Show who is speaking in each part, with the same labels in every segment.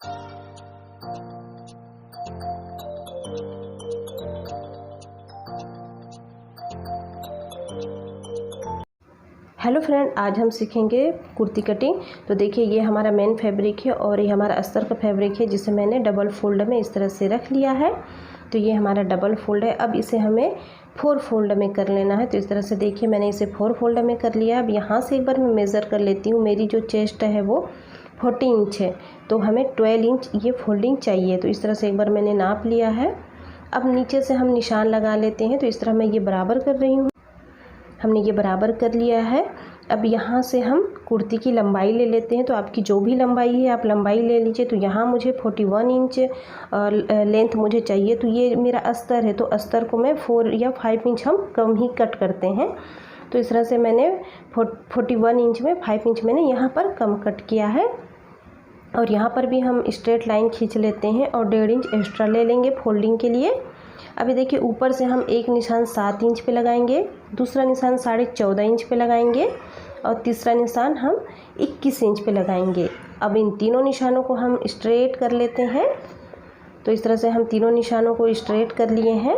Speaker 1: Hello friend, आज हम सीखेंगे कुर्ती कटिंग। तो देखिए, ये हमारा मेन फैब्रिक है और ये हमारा अस्तर का फैब्रिक है, जिसे मैंने डबल फोल्ड में इस तरह से रख लिया है। तो ये हमारा डबल फोल्ड है। अब इसे हमें 4 फोल्ड में कर लेना है। तो इस तरह से देखिए, मैंने इसे 4 फोल्ड में कर लिया। अब यहाँ से एक बार मैं मेज़र कर लेती हूँ। मेरी जो चेस्ट है वो 40 इंच है, तो हमें 12 इंच ये फोल्डिंग चाहिए। तो इस तरह से एक बार मैंने नाप लिया है। अब नीचे से हम निशान लगा लेते हैं। तो इस तरह मैं ये बराबर कर रही हूँ। हमने ये बराबर कर लिया है। अब यहाँ से हम कुर्ती की लंबाई ले लेते हैं। तो आपकी जो भी लंबाई है आप लंबाई ले लीजिए। तो यहाँ मुझे 41 इंच लेंथ मुझे चाहिए। तो ये मेरा अस्तर है, तो अस्तर को मैं 4 या 5 इंच हम कम ही कट करते हैं। तो इस तरह से मैंने 41 इंच में 5 इंच मैंने यहाँ पर कम कट किया है। और यहाँ पर भी हम स्ट्रेट लाइन खींच लेते हैं और 1.5 इंच एक्स्ट्रा ले लेंगे फोल्डिंग के लिए। अभी देखिए, ऊपर से हम एक निशान 7 इंच पे लगाएंगे, दूसरा निशान 14.5 इंच पे लगाएंगे और तीसरा निशान हम 21 इंच पे लगाएंगे। अब इन तीनों निशानों को हम स्ट्रेट कर लेते हैं। तो इस तरह से हम तीनों निशानों को स्ट्रेट कर लिए हैं।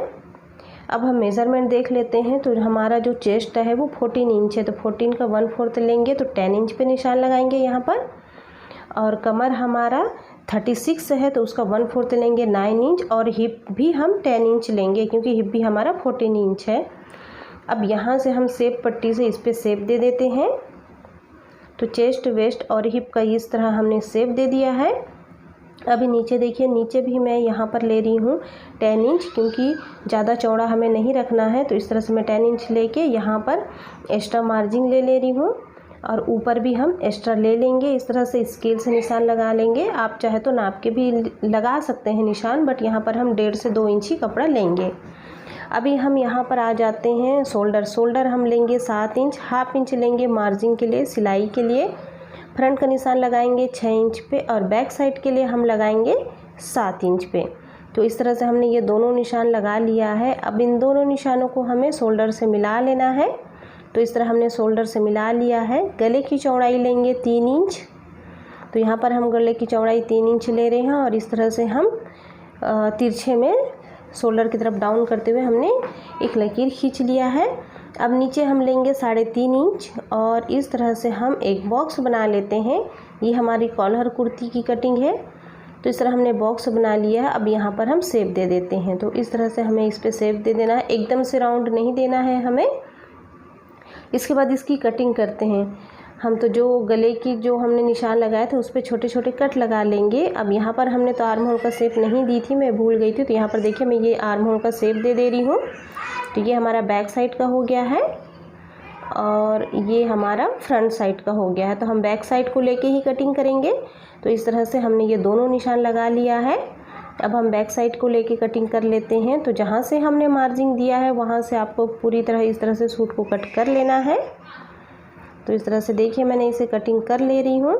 Speaker 1: अब हम मेज़रमेंट देख लेते हैं। तो हमारा जो चेस्ट है वो 14 इंच है, तो 14 का 1/4 लेंगे, तो 10 इंच पे निशान लगाएंगे यहाँ पर। और कमर हमारा 36 है, तो उसका 1/4 लेंगे 9 इंच। और हिप भी हम 10 इंच लेंगे, क्योंकि हिप भी हमारा 14 इंच है। अब यहाँ से हम शेप पट्टी से इस पर शेप दे देते हैं। तो चेस्ट, वेस्ट और हिप का इस तरह हमने शेप दे दिया है। अभी नीचे देखिए, नीचे भी मैं यहाँ पर ले रही हूँ 10 इंच, क्योंकि ज़्यादा चौड़ा हमें नहीं रखना है। तो इस तरह से मैं 10 इंच लेके यहाँ पर एक्स्ट्रा मार्जिन ले रही हूँ। और ऊपर भी हम एक्स्ट्रा ले लेंगे। इस तरह से स्केल से निशान लगा लेंगे। आप चाहे तो नाप के भी लगा सकते हैं निशान, बट यहाँ पर हम 1.5 से 2 इंच ही कपड़ा लेंगे। अभी हम यहाँ पर आ जाते हैं शोल्डर हम लेंगे 7 इंच, हाफ इंच लेंगे मार्जिन के लिए, सिलाई के लिए। फ्रंट का निशान लगाएंगे 6 इंच पे और बैक साइड के लिए हम लगाएंगे 7 इंच पे। तो इस तरह से हमने ये दोनों निशान लगा लिया है। अब इन दोनों निशानों को हमें शोल्डर से मिला लेना है। तो इस तरह हमने शोल्डर से मिला लिया है। गले की चौड़ाई लेंगे 3 इंच। तो यहाँ पर हम गले की चौड़ाई 3 इंच ले रहे हैं और इस तरह से हम तिरछे में शोल्डर की तरफ डाउन करते हुए हमने एक लकीर खींच लिया है। अब नीचे हम लेंगे 3.5 इंच और इस तरह से हम एक बॉक्स बना लेते हैं। ये हमारी कॉलर कुर्ती की कटिंग है। तो इस तरह हमने बॉक्स बना लिया है। अब यहाँ पर हम शेप दे देते हैं। तो इस तरह से हमें इस पर शेप दे देना है, एकदम से राउंड नहीं देना है हमें। इसके बाद इसकी कटिंग करते हैं हम। तो जो गले की जो हमने निशान लगाए थे उस पर छोटे छोटे कट लगा लेंगे। अब यहाँ पर हमने तो आर्म होल का शेप नहीं दी थी, मैं भूल गई थी। तो यहाँ पर देखिए, मैं ये आर्म होल का शेप दे रही हूँ। तो ये हमारा बैक साइड का हो गया है और ये हमारा फ्रंट साइड का हो गया है। तो हम बैक साइड को लेके ही कटिंग करेंगे। तो इस तरह से हमने ये दोनों निशान लगा लिया है। अब हम बैक साइड को लेके कटिंग कर लेते हैं। तो जहाँ से हमने मार्जिन दिया है वहाँ से आपको पूरी तरह इस तरह से सूट को कट कर लेना है। तो इस तरह से देखिए, मैंने इसे कटिंग कर ले रही हूँ।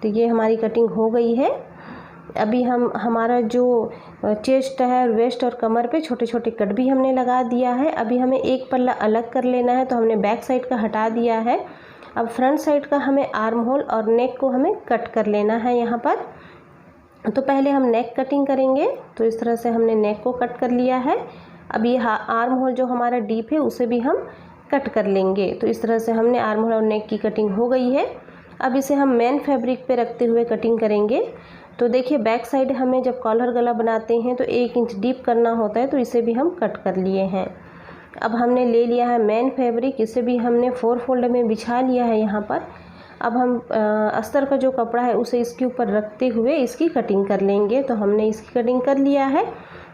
Speaker 1: तो ये हमारी कटिंग हो गई है। अभी हम हमारा जो चेस्ट है, वेस्ट और कमर पे छोटे छोटे कट भी हमने लगा दिया है। अभी हमें एक पल्ला अलग कर लेना है। तो हमने बैक साइड का हटा दिया है। अब फ्रंट साइड का हमें आर्म होल और नेक को हमें कट कर लेना है यहाँ पर। तो पहले हम नेक कटिंग करेंगे। तो इस तरह से हमने नेक को कट कर लिया है। अब ये आर्म होल जो हमारा डीप है उसे भी हम कट कर लेंगे। तो इस तरह से हमने आर्म होल और नेक की कटिंग हो गई है। अब इसे हम मेन फैब्रिक पे रखते हुए कटिंग करेंगे। तो देखिए, बैक साइड हमें जब कॉलर गला बनाते हैं तो 1 इंच डीप करना होता है, तो इसे भी हम कट कर लिए हैं। अब हमने ले लिया है मेन फैब्रिक, इसे भी हमने 4 फोल्ड में बिछा लिया है यहाँ पर। अब हम अस्तर का जो कपड़ा है उसे इसके ऊपर रखते हुए इसकी कटिंग कर लेंगे। तो हमने इसकी कटिंग कर लिया है।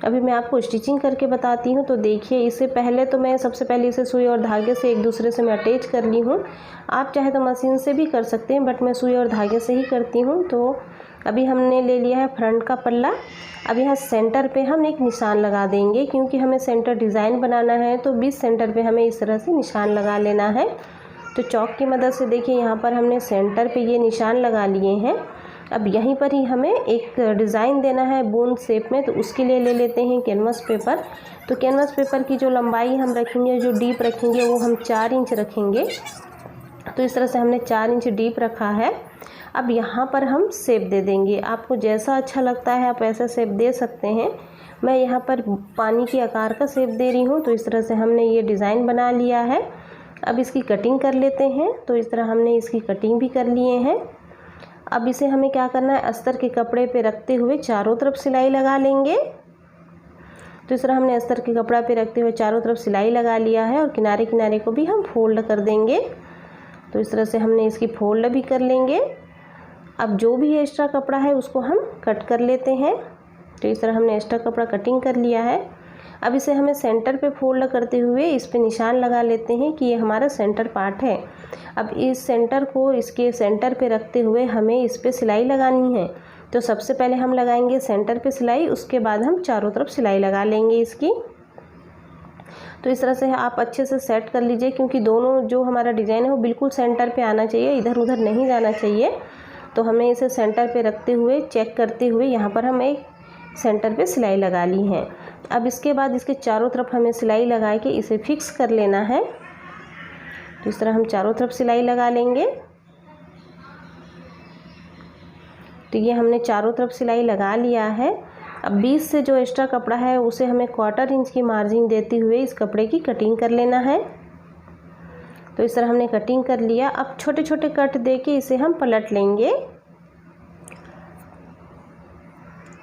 Speaker 1: अभी मैं आपको स्टिचिंग करके बताती हूँ। तो देखिए, इससे पहले तो मैं सबसे पहले इसे सुई और धागे से एक दूसरे से मैं अटैच कर ली हूँ। आप चाहे तो मशीन से भी कर सकते हैं, बट मैं सुई और धागे से ही करती हूँ। तो अभी हमने ले लिया है फ्रंट का पल्ला। अब यहाँ सेंटर पे हम एक निशान लगा देंगे, क्योंकि हमें सेंटर डिज़ाइन बनाना है। तो बीच सेंटर पे हमें इस तरह से निशान लगा लेना है। तो चौक की मदद से देखिए, यहाँ पर हमने सेंटर पे ये निशान लगा लिए हैं। अब यहीं पर ही हमें एक डिज़ाइन देना है बूंद शेप में। तो उसके लिए ले लेते हैं कैनवस पेपर। तो कैनवस पेपर की जो लंबाई हम रखेंगे, जो डीप रखेंगे, वो हम 4 इंच रखेंगे। तो इस तरह से हमने 4 इंच डीप रखा है। अब यहाँ पर हम शेप दे देंगे, आपको जैसा अच्छा लगता है आप ऐसा शेप दे सकते हैं। मैं यहाँ पर पानी के आकार का शेप दे रही हूँ। तो इस तरह से हमने ये डिज़ाइन बना लिया है। अब इसकी कटिंग कर लेते हैं। तो इस तरह हमने इसकी कटिंग भी कर लिए हैं। अब इसे हमें क्या करना है, अस्तर के कपड़े पे रखते हुए चारों तरफ सिलाई लगा लेंगे। तो इस तरह हमने अस्तर के कपड़ा पे रखते हुए चारों तरफ सिलाई लगा लिया है और किनारे किनारे को भी हम फोल्ड कर देंगे। तो इस तरह से हमने इसकी फोल्ड भी कर लेंगे। अब जो भी एक्स्ट्रा कपड़ा है उसको हम कट कर लेते हैं। तो इस तरह हमने एक्स्ट्रा कपड़ा कटिंग कर लिया है। अब इसे हमें सेंटर पे फोल्ड करते हुए इस पे निशान लगा लेते हैं कि ये हमारा सेंटर पार्ट है। अब इस सेंटर को इसके सेंटर पे रखते हुए हमें इस पे सिलाई लगानी है। तो सबसे पहले हम लगाएंगे सेंटर पे सिलाई, उसके बाद हम चारों तरफ सिलाई लगा लेंगे इसकी। तो इस तरह से आप अच्छे से सेट कर लीजिए, क्योंकि दोनों जो हमारा डिज़ाइन है वो बिल्कुल सेंटर पे आना चाहिए, इधर उधर नहीं जाना चाहिए। तो हमें इसे सेंटर पे रखते हुए चेक करते हुए यहाँ पर हम एक सेंटर पे सिलाई लगा ली है। अब इसके बाद इसके चारों तरफ हमें सिलाई लगा के इसे फिक्स कर लेना है। तो इस तरह हम चारों तरफ सिलाई लगा लेंगे। तो ये हमने चारों तरफ सिलाई लगा लिया है। अब बीच से जो एक्स्ट्रा कपड़ा है उसे हमें 1/4 इंच की मार्जिन देते हुए इस कपड़े की कटिंग कर लेना है। तो इस तरह हमने कटिंग कर लिया। अब छोटे छोटे कट देके इसे हम पलट लेंगे।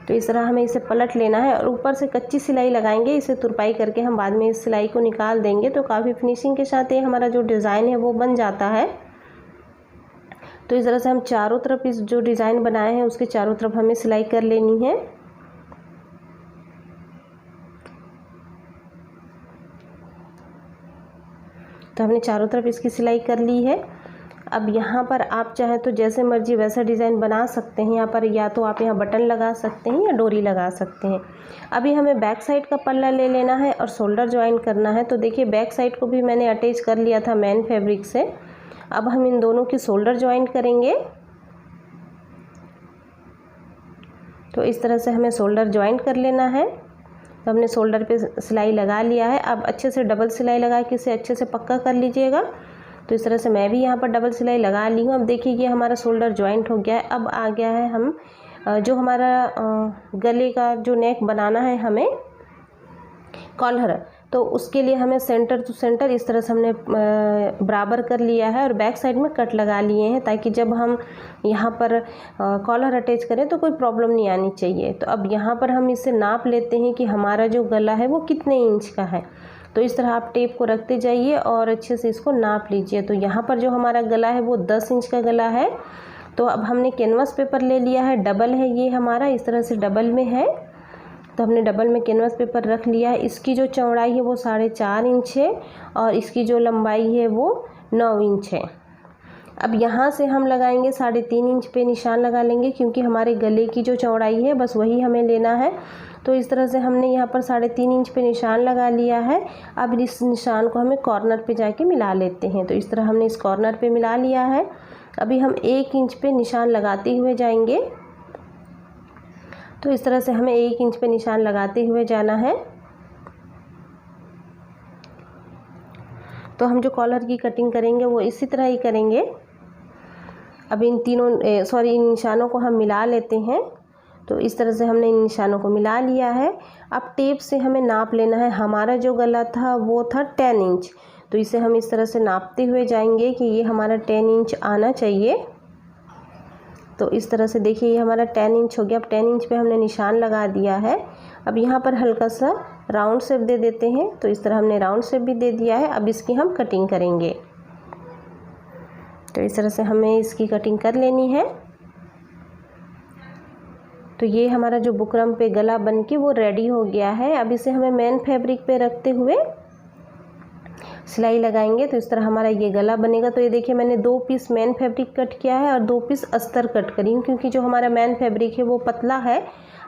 Speaker 1: तो इस तरह हमें इसे पलट लेना है और ऊपर से कच्ची सिलाई लगाएंगे। इसे तुरपाई करके हम बाद में इस सिलाई को निकाल देंगे। तो काफ़ी फिनिशिंग के साथ ये हमारा जो डिज़ाइन है वो बन जाता है। तो इस तरह से हम चारों तरफ इस जो डिज़ाइन बनाए हैं उसके चारों तरफ हमें सिलाई कर लेनी है। तो हमने चारों तरफ इसकी सिलाई कर ली है। अब यहाँ पर आप चाहें तो जैसे मर्जी वैसा डिज़ाइन बना सकते हैं। यहाँ पर या तो आप यहाँ बटन लगा सकते हैं या डोरी लगा सकते हैं। अभी हमें बैक साइड का पल्ला ले लेना है और शोल्डर ज्वाइन करना है। तो देखिए बैक साइड को भी मैंने अटैच कर लिया था मेन फैब्रिक से। अब हम इन दोनों की शोल्डर ज्वाइन करेंगे। तो इस तरह से हमें शोल्डर ज्वाइन कर लेना है। तो हमने शोल्डर पे सिलाई लगा लिया है। अब अच्छे से डबल सिलाई लगा के इसे अच्छे से पक्का कर लीजिएगा। तो इस तरह से मैं भी यहाँ पर डबल सिलाई लगा ली हूँ। अब देखिए ये हमारा शोल्डर ज्वाइंट हो गया है। अब आ गया है हम जो हमारा गले का जो नेक बनाना है हमें कॉलर, तो उसके लिए हमें सेंटर टू सेंटर इस तरह से हमने बराबर कर लिया है और बैक साइड में कट लगा लिए हैं, ताकि जब हम यहाँ पर कॉलर अटैच करें तो कोई प्रॉब्लम नहीं आनी चाहिए। तो अब यहाँ पर हम इसे नाप लेते हैं कि हमारा जो गला है वो कितने इंच का है। तो इस तरह आप टेप को रखते जाइए और अच्छे से इसको नाप लीजिए। तो यहाँ पर जो हमारा गला है वो 10 इंच का गला है। तो अब हमने कैनवास पेपर ले लिया है, डबल है ये हमारा, इस तरह से डबल में है। तो हमने डबल में कैनवास पेपर रख लिया है। इसकी जो चौड़ाई है वो 4.5 इंच है और इसकी जो लंबाई है वो 9 इंच है। अब यहाँ से हम लगाएंगे 3.5 इंच पे निशान लगा लेंगे, क्योंकि हमारे गले की जो चौड़ाई है बस वही हमें लेना है। तो इस तरह से हमने यहाँ पर 3.5 इंच पे निशान लगा लिया है। अब इस निशान को हमें कॉर्नर पे जाके मिला लेते हैं। तो इस तरह हमने इस कॉर्नर पे मिला लिया है। अभी हम 1 इंच पे निशान लगाते हुए जाएंगे। तो इस तरह से हमें 1 इंच पे निशान लगाते हुए जाना है। तो हम जो कॉलर की कटिंग करेंगे वो इसी तरह ही करेंगे। अब इन निशानों को हम मिला लेते हैं। तो इस तरह से हमने इन निशानों को मिला लिया है। अब टेप से हमें नाप लेना है। हमारा जो गला था वो था 10 इंच। तो इसे हम इस तरह से नापते हुए जाएंगे कि ये हमारा 10 इंच आना चाहिए। तो इस तरह से देखिए ये हमारा 10 इंच हो गया। अब 10 इंच पे हमने निशान लगा दिया है। अब यहाँ पर हल्का सा राउंड शेप दे देते हैं। तो इस तरह हमने राउंड शेप भी दे दिया है। अब इसकी हम कटिंग करेंगे। तो इस तरह से हमें इसकी कटिंग कर लेनी है। तो ये हमारा जो बुकरम पे गला बन के वो रेडी हो गया है। अब इसे हमें मेन फैब्रिक पे रखते हुए सिलाई लगाएंगे। तो इस तरह हमारा ये गला बनेगा। तो ये देखिए मैंने 2 पीस मेन फैब्रिक कट किया है और 2 पीस अस्तर कट करी हूँ, क्योंकि जो हमारा मेन फैब्रिक है वो पतला है।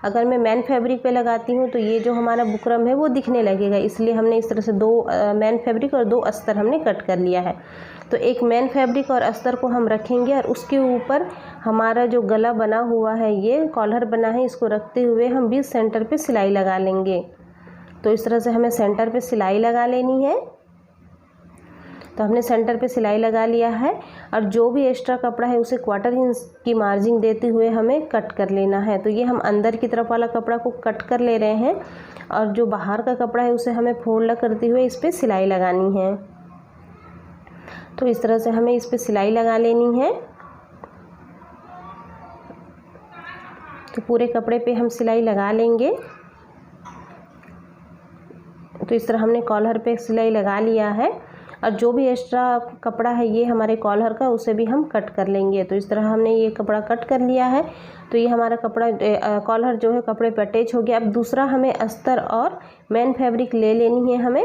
Speaker 1: अगर मैं मेन फैब्रिक पे लगाती हूँ तो ये जो हमारा बुकरम है वो दिखने लगेगा, इसलिए हमने इस तरह से 2 मेन फैब्रिक और 2 अस्तर हमने कट कर लिया है। तो एक मेन फैब्रिक और अस्तर को हम रखेंगे और उसके ऊपर हमारा जो गला बना हुआ है, ये कॉलर बना है, इसको रखते हुए हम बीच सेंटर पे सिलाई लगा लेंगे। तो इस तरह से हमें सेंटर पे सिलाई लगा लेनी है। तो हमने सेंटर पे सिलाई लगा लिया है और जो भी एक्स्ट्रा कपड़ा है उसे 1/4 इंच की मार्जिन देते हुए हमें कट कर लेना है। तो ये हम अंदर की तरफ वाला कपड़ा को कट कर ले रहे हैं और जो बाहर का कपड़ा है उसे हमें फोल्ड करते हुए इस पर सिलाई लगानी है। तो इस तरह से हमें इस पर सिलाई लगा लेनी है। तो पूरे कपड़े पे हम सिलाई लगा लेंगे। तो इस तरह हमने कॉलर पे सिलाई लगा लिया है और जो भी एक्स्ट्रा कपड़ा है ये हमारे कॉलर का उसे भी हम कट कर लेंगे। तो इस तरह हमने ये कपड़ा कट कर लिया है। तो ये हमारा कपड़ा कॉलर जो है कपड़े पे अटैच हो गया। अब दूसरा हमें अस्तर और मेन फैब्रिक ले लेनी है हमें।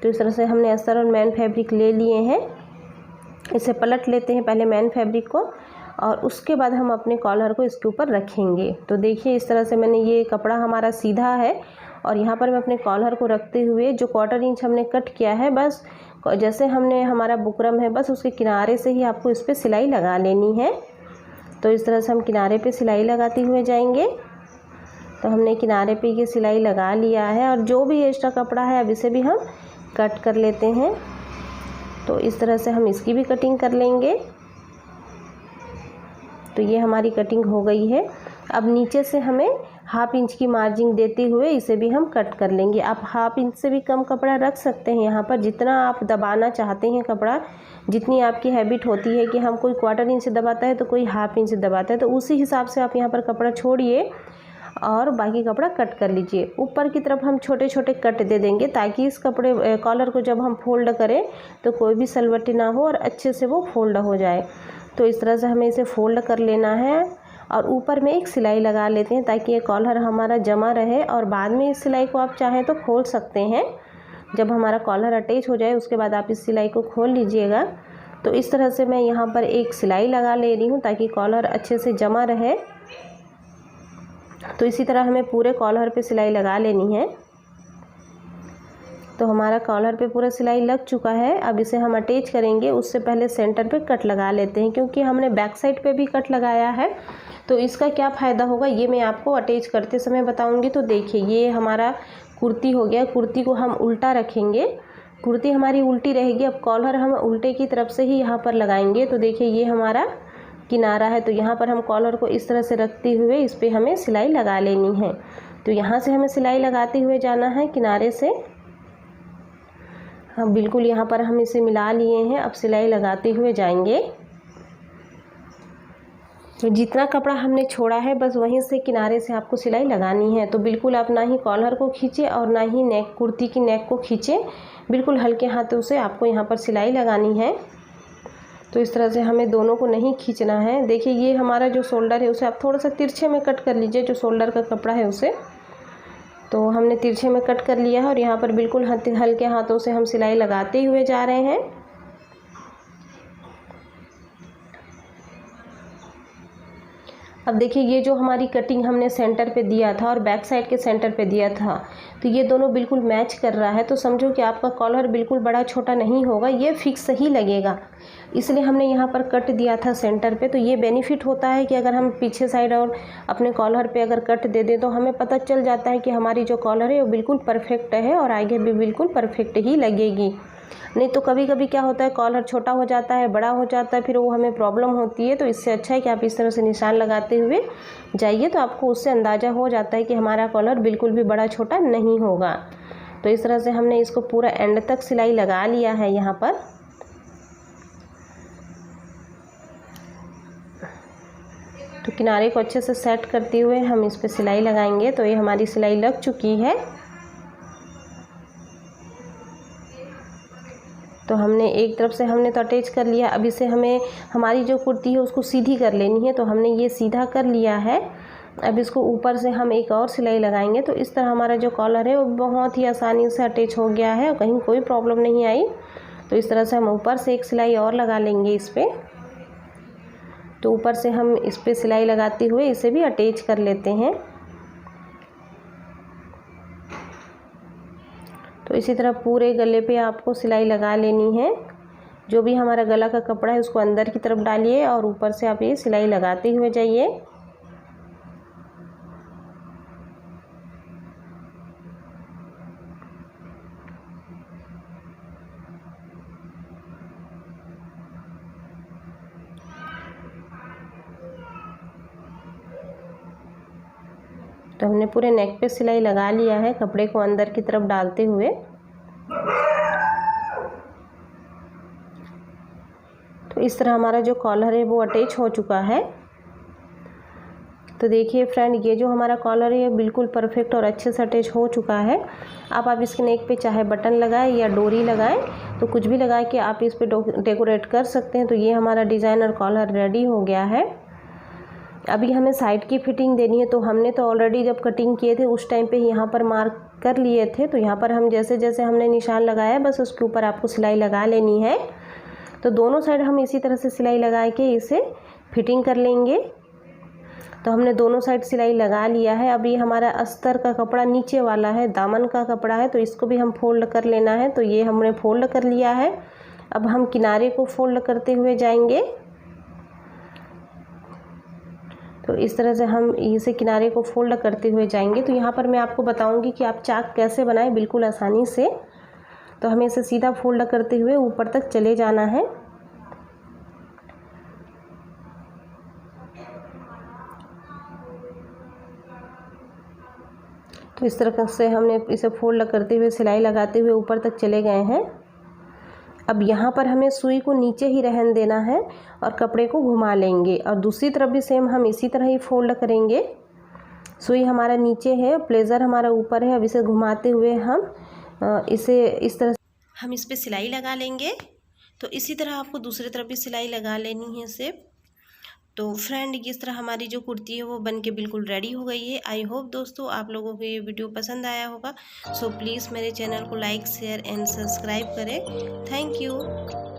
Speaker 1: तो इस तरह से हमने अस्तर और मेन फैब्रिक ले लिए हैं। इसे पलट लेते हैं पहले मेन फैब्रिक को और उसके बाद हम अपने कॉलर को इसके ऊपर रखेंगे। तो देखिए इस तरह से मैंने ये कपड़ा हमारा सीधा है और यहाँ पर मैं अपने कॉलर को रखते हुए जो 1/4 इंच हमने कट किया है, बस जैसे हमने हमारा बुकरम है बस उसके किनारे से ही आपको इस पर सिलाई लगा लेनी है। तो इस तरह से हम किनारे पे सिलाई लगाते हुए जाएंगे। तो हमने किनारे पे ये सिलाई लगा लिया है और जो भी एक्स्ट्रा कपड़ा है अब इसे भी हम कट कर लेते हैं। तो इस तरह से हम इसकी भी कटिंग कर लेंगे। तो ये हमारी कटिंग हो गई है। अब नीचे से हमें 1/2 इंच की मार्जिन देते हुए इसे भी हम कट कर लेंगे। आप 1/2 इंच से भी कम कपड़ा रख सकते हैं यहाँ पर, जितना आप दबाना चाहते हैं कपड़ा, जितनी आपकी हैबिट होती है कि हम कोई 1/4 इंच से दबाता है तो कोई 1/2 इंच से दबाता है, तो उसी हिसाब से आप यहाँ पर कपड़ा छोड़िए और बाकी कपड़ा कट कर लीजिए। ऊपर की तरफ हम छोटे छोटे कट दे देंगे ताकि इस कपड़े कॉलर को जब हम फोल्ड करें तो कोई भी सलवटें ना हो और अच्छे से वो फोल्ड हो जाए। तो इस तरह से हमें इसे फोल्ड कर लेना है और ऊपर में एक सिलाई लगा लेते हैं ताकि ये कॉलर हमारा जमा रहे और बाद में इस सिलाई को आप चाहें तो खोल सकते हैं। जब हमारा कॉलर अटैच हो जाए उसके बाद आप इस सिलाई को खोल लीजिएगा। तो इस तरह से मैं यहाँ पर एक सिलाई लगा ले रही हूँ ताकि कॉलर अच्छे से जमा रहे। तो इसी तरह हमें पूरे कॉलर पे सिलाई लगा लेनी है। तो हमारा कॉलर पे पूरा सिलाई लग चुका है। अब इसे हम अटैच करेंगे, उससे पहले सेंटर पे कट लगा लेते हैं क्योंकि हमने बैक साइड पे भी कट लगाया है। तो इसका क्या फ़ायदा होगा ये मैं आपको अटैच करते समय बताऊंगी। तो देखिए ये हमारा कुर्ती हो गया। कुर्ती को हम उल्टा रखेंगे, कुर्ती हमारी उल्टी रहेगी। अब कॉलर हम उल्टे की तरफ से ही यहाँ पर लगाएंगे। तो देखिए ये हमारा किनारा है, तो यहाँ पर हम कॉलर को इस तरह से रखते हुए इस पर हमें सिलाई लगा लेनी है। तो यहाँ से हमें सिलाई लगाते हुए जाना है किनारे से। हाँ बिल्कुल, यहाँ पर हम इसे मिला लिए हैं। अब सिलाई लगाते हुए जाएंगे। तो जितना कपड़ा हमने छोड़ा है बस वहीं से किनारे से आपको सिलाई लगानी है। तो बिल्कुल आप ना ही कॉलर को खींचे और ना ही नेक, कुर्ती की नेक को खींचे, बिल्कुल हल्के हाथों से आपको यहाँ पर सिलाई लगानी है। तो इस तरह से हमें दोनों को नहीं खींचना है। देखिए ये हमारा जो शोल्डर है उसे आप थोड़ा सा तिरछे में कट कर लीजिए, जो शोल्डर का कपड़ा है उसे। तो हमने तिरछे में कट कर लिया है और यहाँ पर बिल्कुल हल्के हाथों से हम सिलाई लगाते हुए जा रहे हैं। अब देखिए ये जो हमारी कटिंग हमने सेंटर पे दिया था और बैक साइड के सेंटर पे दिया था, तो ये दोनों बिल्कुल मैच कर रहा है। तो समझो कि आपका कॉलर बिल्कुल बड़ा छोटा नहीं होगा, ये फिक्स ही लगेगा। इसलिए हमने यहाँ पर कट दिया था सेंटर पे। तो ये बेनिफिट होता है कि अगर हम पीछे साइड और अपने कॉलर पे अगर कट दे दें तो हमें पता चल जाता है कि हमारी जो कॉलर है वो बिल्कुल परफेक्ट है और आगे भी बिल्कुल परफेक्ट ही लगेगी। नहीं तो कभी कभी क्या होता है कॉलर छोटा हो जाता है, बड़ा हो जाता है, फिर वो हमें प्रॉब्लम होती है। तो इससे अच्छा है कि आप इस तरह से निशान लगाते हुए जाइए, तो आपको उससे अंदाज़ा हो जाता है कि हमारा कॉलर बिल्कुल भी बड़ा छोटा नहीं होगा। तो इस तरह से हमने इसको पूरा एंड तक सिलाई लगा लिया है यहाँ पर। तो किनारे को अच्छे से सेट करते हुए हम इस पर सिलाई लगाएंगे। तो ये हमारी सिलाई लग चुकी है। तो हमने एक तरफ से हमने तो अटैच कर लिया। अब इसे हमें हमारी जो कुर्ती है उसको सीधी कर लेनी है। तो हमने ये सीधा कर लिया है। अब इसको ऊपर से हम एक और सिलाई लगाएंगे। तो इस तरह हमारा जो कॉलर है वो बहुत ही आसानी से अटैच हो गया है और कहीं कोई प्रॉब्लम नहीं आई। तो इस तरह से हम ऊपर से एक सिलाई और लगा लेंगे इस पर। तो ऊपर से हम इस पर सिलाई लगाते हुए इसे भी अटैच कर लेते हैं। तो इसी तरह पूरे गले पे आपको सिलाई लगा लेनी है। जो भी हमारा गला का कपड़ा है उसको अंदर की तरफ डालिए और ऊपर से आप ये सिलाई लगाते हुए जाइए। तो हमने पूरे नेक पे सिलाई लगा लिया है कपड़े को अंदर की तरफ डालते हुए। तो इस तरह हमारा जो कॉलर है वो अटैच हो चुका है। तो देखिए फ्रेंड, ये जो हमारा कॉलर है ये बिल्कुल परफेक्ट और अच्छे से अटैच हो चुका है। अब आप इसके नेक पे चाहे बटन लगाएं या डोरी लगाएं, तो कुछ भी लगा के आप इस पे डेकोरेट कर सकते हैं। तो ये हमारा डिज़ाइनर कॉलर रेडी हो गया है। अभी हमें साइड की फिटिंग देनी है। तो हमने तो ऑलरेडी जब कटिंग किए थे उस टाइम पे यहाँ पर मार्क कर लिए थे। तो यहाँ पर हम जैसे जैसे हमने निशान लगाया बस उसके ऊपर आपको सिलाई लगा लेनी है। तो दोनों साइड हम इसी तरह से सिलाई लगा के इसे फिटिंग कर लेंगे। तो हमने दोनों साइड सिलाई लगा लिया है। अभी हमारा अस्तर का कपड़ा नीचे वाला है, दामन का कपड़ा है, तो इसको भी हम फोल्ड कर लेना है। तो ये हमने फोल्ड कर लिया है। अब हम किनारे को फोल्ड करते हुए जाएंगे। तो इस तरह से हम इसे किनारे को फोल्ड करते हुए जाएंगे। तो यहाँ पर मैं आपको बताऊंगी कि आप चाक कैसे बनाएं बिल्कुल आसानी से। तो हमें इसे सीधा फोल्ड करते हुए ऊपर तक चले जाना है। तो इस तरह से हमने इसे फोल्ड करते हुए सिलाई लगाते हुए ऊपर तक चले गए हैं। अब यहाँ पर हमें सुई को नीचे ही रहने देना है और कपड़े को घुमा लेंगे। और दूसरी तरफ भी सेम हम इसी तरह ही फोल्ड करेंगे। सुई हमारा नीचे है, प्लेजर हमारा ऊपर है। अब इसे घुमाते हुए हम इसे इस तरह हम इस पे सिलाई लगा लेंगे। तो इसी तरह आपको दूसरी तरफ भी सिलाई लगा लेनी है सिर्फ। तो फ्रेंड, इस तरह हमारी जो कुर्ती है वो बन के बिल्कुल रेडी हो गई है। आई होप दोस्तों आप लोगों को ये वीडियो पसंद आया होगा। सो प्लीज़ मेरे चैनल को लाइक शेयर एंड सब्सक्राइब करें। Thank you.